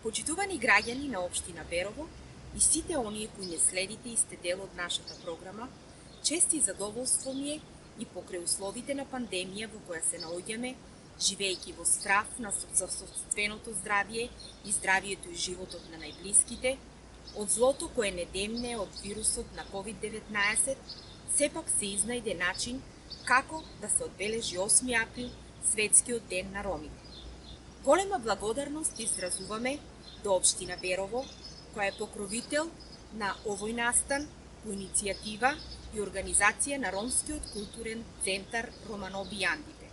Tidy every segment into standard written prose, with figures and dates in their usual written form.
Почитувани граѓани на општина Берово и сите оние кои не следите и сте дел од нашата програма, чест и задоволство ми е и покрај условите на пандемија во која се наоѓаме, живејќи во страв за сопственото здравје и здравието и животот на најблиските, од злото кое не демне од вирусот на COVID-19, сепак се изнајде начин како да се одбележи 8 април, Светскиот ден на ромите. Голема благодарност изразуваме до општина Берово, која е покровител на овој настан по иницијатива и организација на Ромскиот културен центар Романоби Јандипе.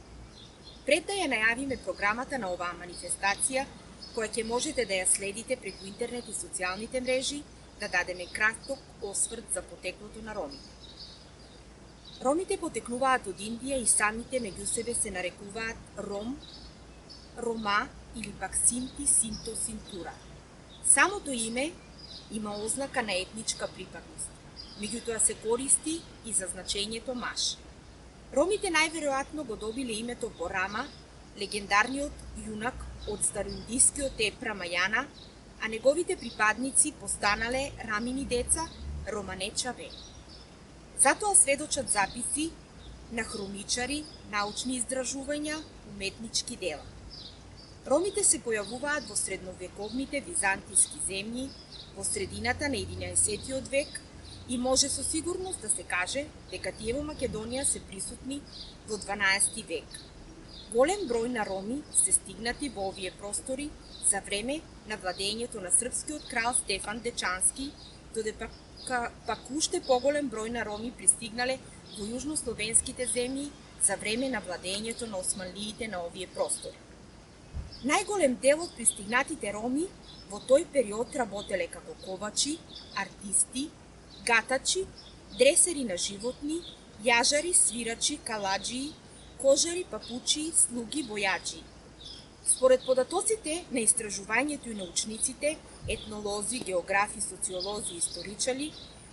Пред да ја најавиме програмата на оваа манифестација, која ќе можете да ја следите преку интернет и социјалните мрежи, да дадеме краток осврт за потеклото на ромите. Ромите потекнуваат од Индија и самите меѓу себе се нарекуваат Ром, Рома или пак Синти, Синто, Синтура. Самото име има ознака на етничка припадност, меѓутоа се користи и за значењето маж. Ромите најверојатно го добиле името по Рама, легендарниот јунак од староиндискиот еп Рамајана, а неговите припадници постанале рамини деца, романечаве. Затоа сведочат записи на хроничари, научни издржувања, уметнички дела. Ромите се појавуваат во средновековните византиски земји, во средината на 11 век и може со сигурност да се каже дека тие во Македонија се присутни во 12 век. Голем број на роми се стигнати во овие простори за време на владењето на српскиот крал Стефан Дечански, додека пак уште поголем број на роми пристигнале во јужнословенските земји за време на владењето на османлиите на овие простори. Најголем дел од пристигнатите роми во тој период работеле како ковачи, артисти, гатачи, дресери на животни, јажари, свирачи, каладжии, кожари, папучи, слуги, бојачи. Според податоците на истражувањето и научниците, етнолози, географи, социолози и историчари,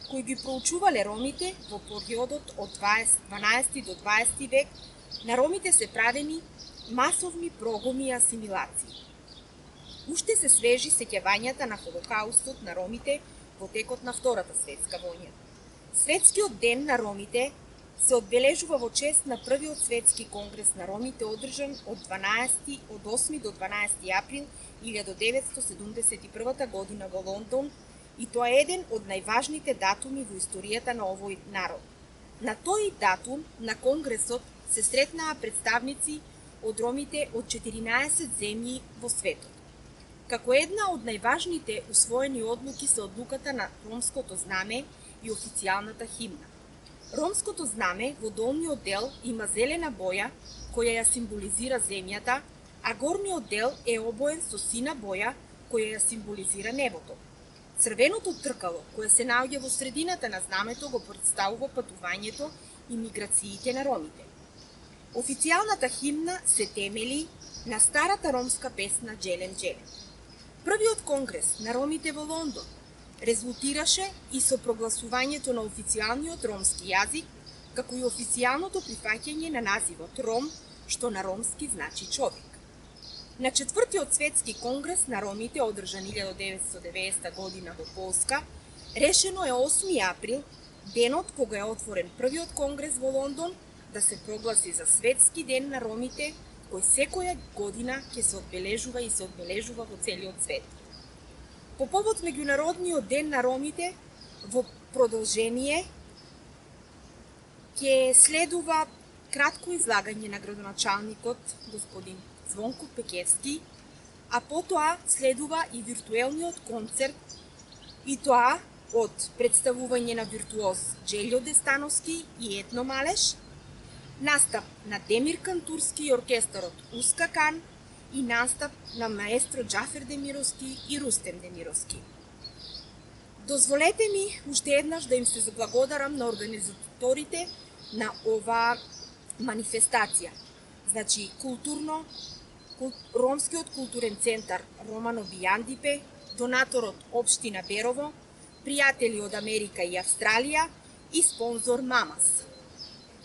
кои ги проучувале ромите во периодот од 12 до 20 век, на ромите се правени масовни прогоми и асимилации. Уште се свежи сеќавањата на Холокаустот на ромите во текот на Втората светска војна. Светскиот ден на ромите се одбележува во чест на првиот светски конгрес на ромите одржан од 8 до 12 април 1971 година во Лондон и тоа е еден од најважните датуми во историјата на овој народ. На тој датум на конгресот се сретнаа представници од ромите од 14 земји во светот. Како една од најважните усвоени одлуки се одлуката на ромското знаме и официјалната химна. Ромското знаме во долниот дел има зелена боја која ја символизира земјата, а горниот дел е обоен со сина боја која ја символизира небото. Црвеното тркало, кое се наоѓа во средината на знамето, го претставува патувањето и миграциите на ромите. Официјалната химна се темели на старата ромска песна Джелен Джелен. Првиот конгрес на ромите во Лондон резултираше и со прогласувањето на официјалниот ромски јазик, како и официјалното прифаќање на називот Ром, што на ромски значи човек. На четвртиот светски конгрес на ромите, одржан 1990 година во Полска, решено е 8 април, денот кога е отворен првиот конгрес во Лондон, да се прогласи за Светски ден на ромите, кој секоја година ќе се одбележува и се одбележува во целиот свет. По повод меѓународниот ден на ромите, во продолжение ќе следува кратко излагање на градоначалникот господин Звонко Пекевски, а потоа следува и виртуелниот концерт, и тоа од представување на виртуоз Джелјо Дестановски и Етно Малеш, настап на Демир Кантурски и оркестарот Уска Кан и настап на маестро Џафер Демировски и Рустем Демировски. Дозволете ми уште еднаш да им се заблагодарам на организаторите на оваа манифестација. Значи, Ромскиот културен центар Романоби Јандипе, донаторот општина Берово, пријатели од Америка и Австралија и спонзор Мамас.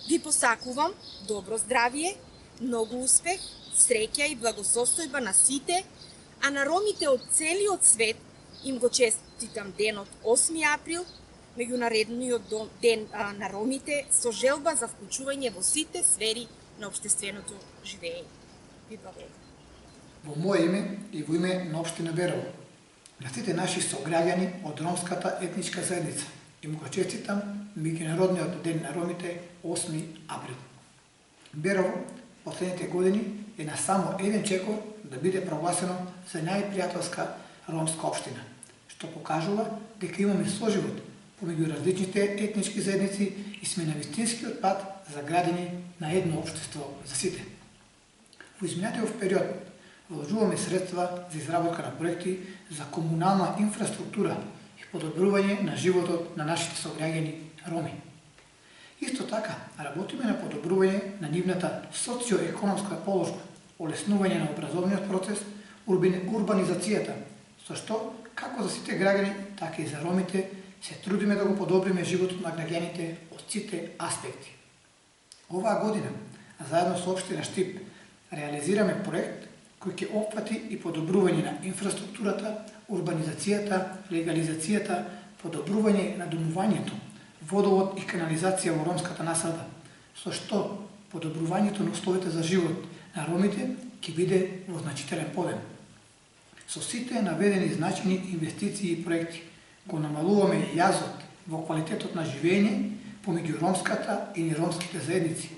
Ви посакувам добро здравје, многу успех, среќа и благосостојба на сите, А на ромите од целиот свет им го честитам денот 8 април, меѓународниот ден на ромите, со желба за вклучување во сите сфери на општественото живење. Ви благодарам. Во моје име и во име на општина Берово, на сите наши сограѓани од ромската етничка заедница, им го честитам меѓународниот ден на ромите 8 април. Берово последните години е на само еден чекор да биде прогласено за најпријателска ромска општина, што покажува дека имаме соживот помеѓу различните етнички заедници и сме на вистинскиот пат за градење на едно општество за сите. Во изминатиот период вложуваме средства за изработка на проекти за комунална инфраструктура и подобрување на животот на нашите сограѓани роми. Исто така, работиме на подобрување на нивната социоекономска положба, олеснување на образовниот процес, урбанизацијата, со што, како за сите граѓани, така и за ромите, се трудиме да го подобриме животот на граѓаните од сите аспекти. Оваа година, заедно со општина Штип, реализираме проект кој ќе опфати и подобрување на инфраструктурата, урбанизацијата, легализацијата, подобрување на домувањето, водовод и канализација во ромската населба, со што подобрувањето на условите за живот на ромите ќе биде во значителен подем. Со сите наведени значени инвестиции и проекти го намалуваме јазот во квалитетот на живење помеѓу ромската и неромските заедници.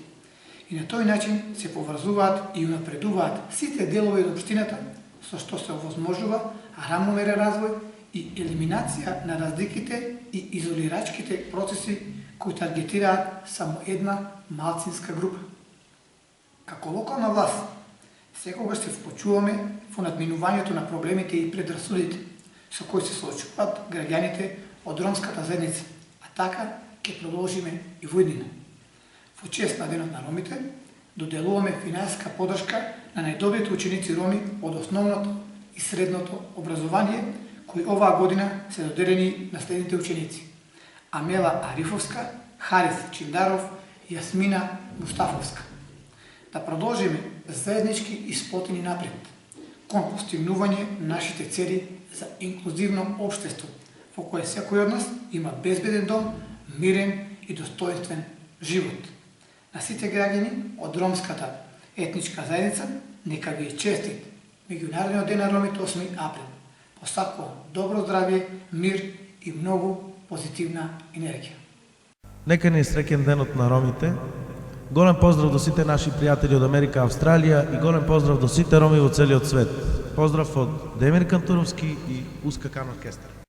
И на тој начин се поврзуваат и унапредуваат сите делови од општината, со што се овозможува рамномерен развој и елиминација на разликите и изолирачките процеси кои таргетираат само една малцинска група. Како локална власт, секогаш се вклучуваме во надминувањето на проблемите и предрасудите со кои се соочуваат граѓаните од ромската заедница, а така ќе продолжиме и во иднина. Во чест на денот на ромите, доделуваме финансиска подршка на најдобрите ученици роми од основното и средното образование, кои оваа година се доделени на следните ученици: Амела Арифовска, Харис Чиндаров и Јасмина Мустафовска. Да продолжиме заеднички испотени напред, кон постигнување на нашите цели за инклузивно општество, во кое секој од нас има безбеден дом, мирен и достоинствен живот. На сите граѓани од ромската етничка заедница, нека ви е честит меѓународниот ден на ромите 8 април. Посакувам добро здравје, мир и многу позитивна енергија. Нека ни е среќен денот на ромите. Голем поздрав до сите наши пријатели од Америка, Австралија и голем поздрав до сите роми во целиот свет. Поздрав од Демир Кантуровски и Уска Кан оркестар.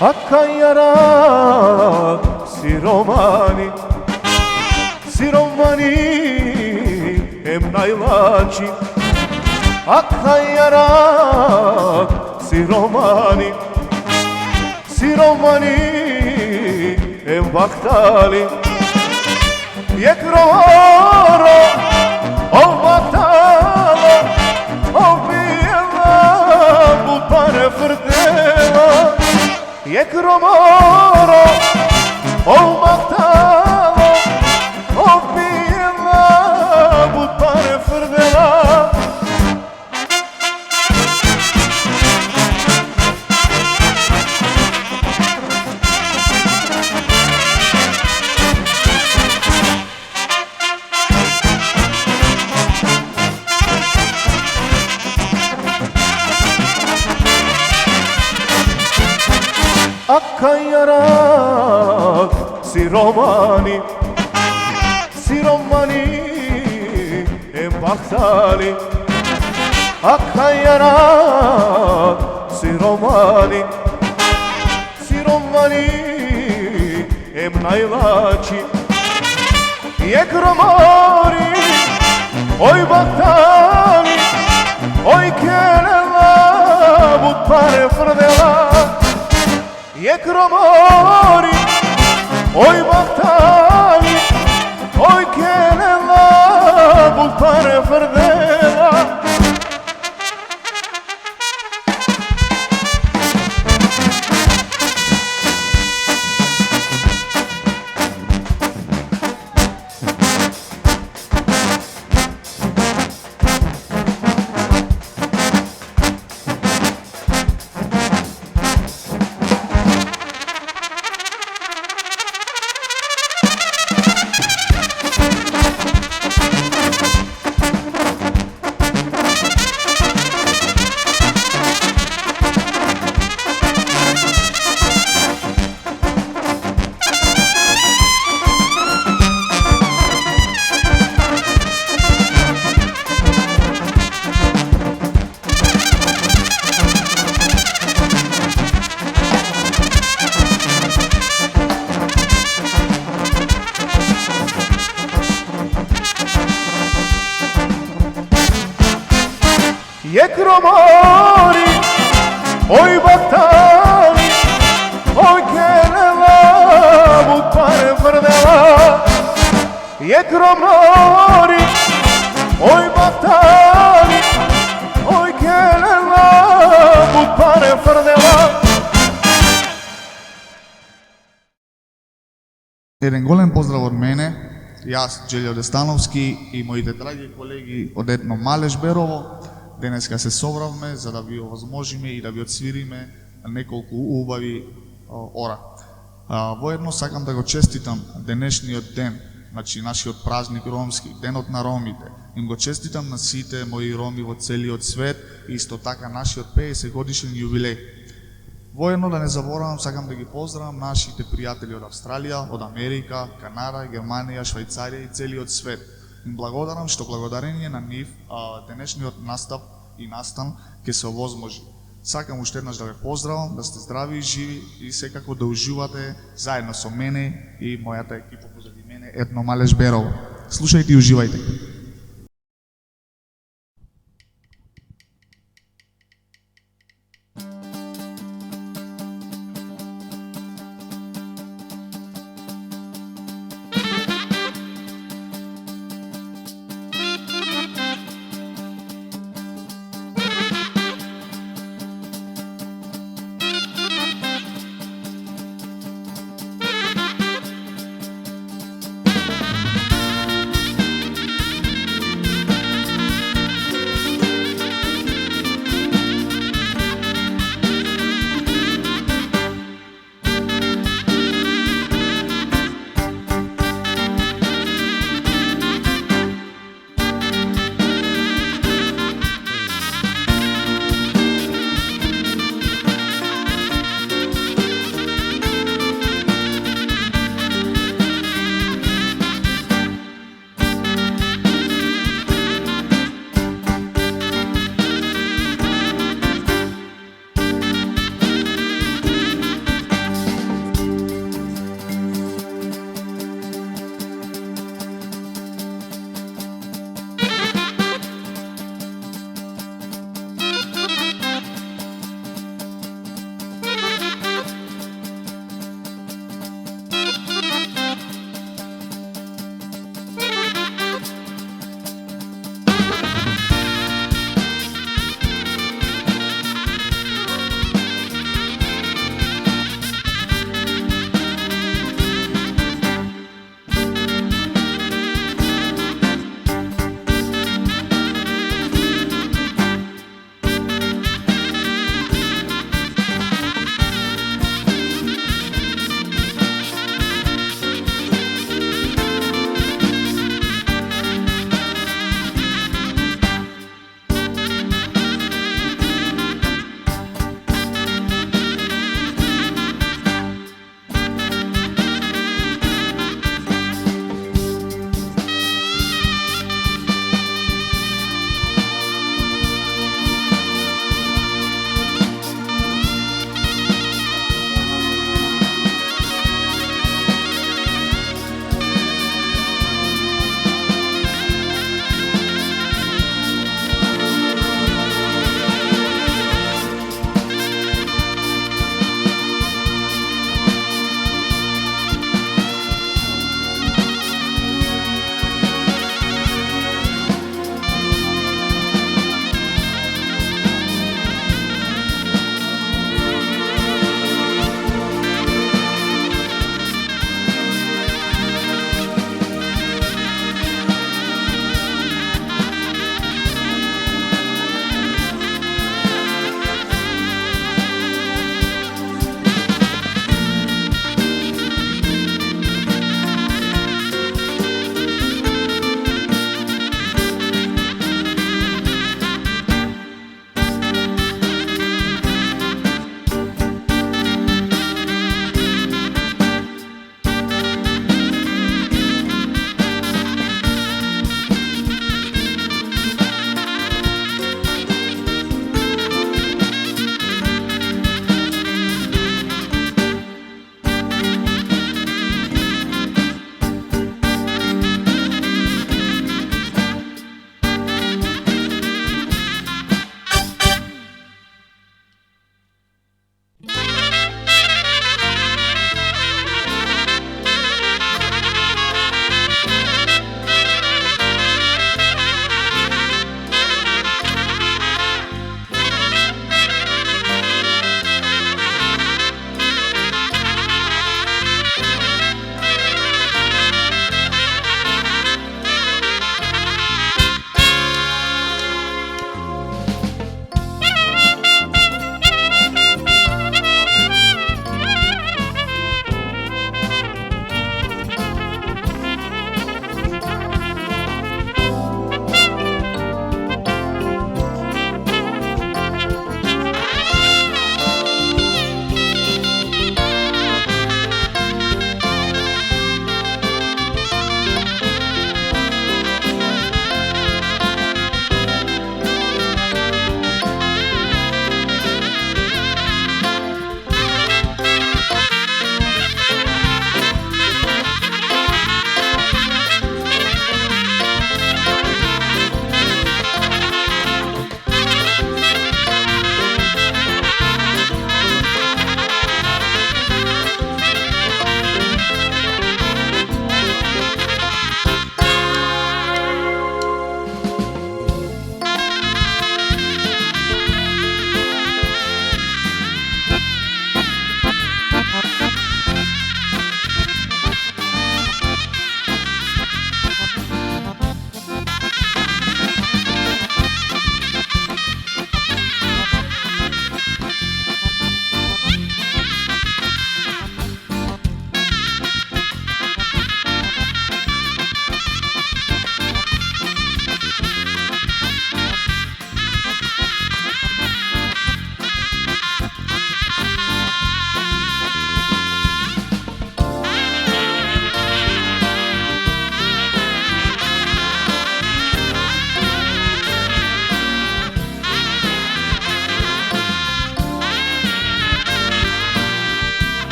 Akan yarak siromani Siromani em najlači Akan yarak siromani Siromani em baktali Jek rovoro ov baktala Ov bijela butane frdela Jek rovoro ov baktala Ov bijela butane frdela Akan yarak siromani Siromani em baktali Akan yarak siromani Siromani em najlači Jek romori oj baktali Oj kelela butane frdela Jek romori, oj baktali, oj kelela, butane frdela Jek romori, oj baktali, oj kelela, butane frdela Jek romori, oj baktali, oj kelela, butane frdela Еден голем поздрав од мене, јас Джелјо Дестановски и моите драги колеги од етно Малеш Берово. Денеска се собравме за да ви овозможиме и да ви отсвириме неколку убави ора. Воедно сакам да го честитам денешниот ден, значи нашиот празник ромски, денот на ромите. Им го честитам на сите мои роми во целиот свет и исто така нашиот 50 годишен јубилеј. Воедно да не заборавам, сакам да ги поздравам нашите пријатели од Австралија, од Америка, Канада, Германија, Швајцарија и целиот свет. Им благодарам што благодарение на нив денешниот настап и настан ќе се овозможи. Сакам уште еднаш да ве поздравам, да сте здрави и живи и секако да уживате заедно со мене и мојата екипа позади мене Етно Малеш Берово. Слушајте и уживајте.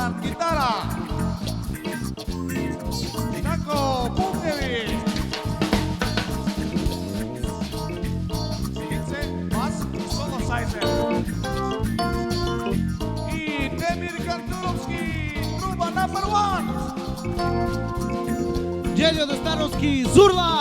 Goran gitara. Tako, bubnjevi. Sinice, bas, solo sajzer. I Demir Kanturovski, truba number 1. Đeljo Dostanovski, Zurla!